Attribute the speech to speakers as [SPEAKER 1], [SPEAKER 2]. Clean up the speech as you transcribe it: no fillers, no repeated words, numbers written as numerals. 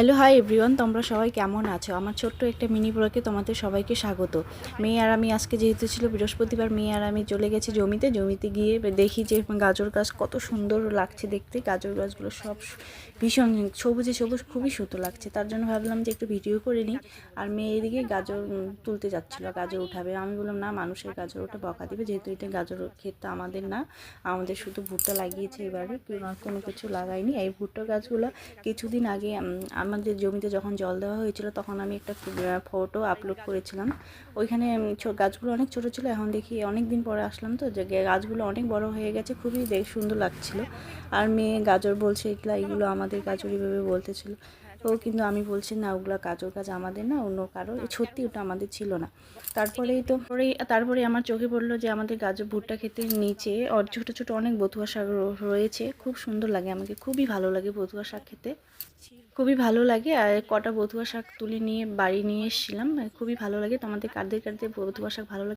[SPEAKER 1] Hello hi everyone, তোমরা সবাই কেমন আছো? আমার ছোট্ট একটা মিনি ব্লগে তোমাদের সবাইকে স্বাগত। মেয়ে আর আমি আজকে যেহেতু ছিল বৃহস্পতিবার, মেয়ে আর আমি চলে গেছি জমিতে গিয়ে দেখি যে গাজর গাছ কত সুন্দর লাগছে দেখতে। গাজর গাছগুলো সব ভীষণ সবুজে সবুজ, খুবই সুন্দর লাগছে। তার জন্য ভাবলাম যে একটু ভিডিও করে নিই। আর মেয়ে এদিকে গাজর তুলতে যাচ্ছিলো, গাজর উঠাবে। আমি বললাম না, মানুষের গাজর ওটা বকা দিবে, যেহেতু এটা গাজর ক্ষেতটা আমাদের না, আমাদের শুধু ভুট্টা লাগিয়েছে এবারে, কোনো কিছু লাগাইনি। এই ভুট্টা গাছগুলো কিছুদিন আগে আমাদের জমিতে যখন জল দেওয়া হয়েছিল তখন আমি একটা ফটো আপলোড করেছিলাম। ওইখানে গাছগুলো অনেক ছোট ছিল, এখন দেখি অনেক দিন পরে আসলাম তো, যে গাছগুলো অনেক বড় হয়ে গেছে, খুবই সুন্দর লাগছিল। আর মেয়ে গাজর বলছে এগুলো আমাদের গাজর, এইভাবে বলতেছিল। তো কিন্তু আমি বলছি না, ওগুলো গাজর গাছ আমাদের না, অন্য কারো। সত্যি ওটা আমাদের ছিল না। তারপরে আমার চোখে পড়লো যে আমাদের গাজর ভুট্টা ক্ষেতের নিচে ছোট ছোট অনেক বথুয়া শাক রয়েছে। খুব সুন্দর লাগে, আমাকে খুবই ভালো লাগে বথুয়া শাক খেতে, খুবই ভালো লাগে। আর কটা বথুয়া শাক তুলে নিয়ে বাড়ি নিয়ে এসেছিলাম, খুবই ভালো লাগে। তোমাদের কাদের কাদের বথুয়া শাক ভালো লাগে?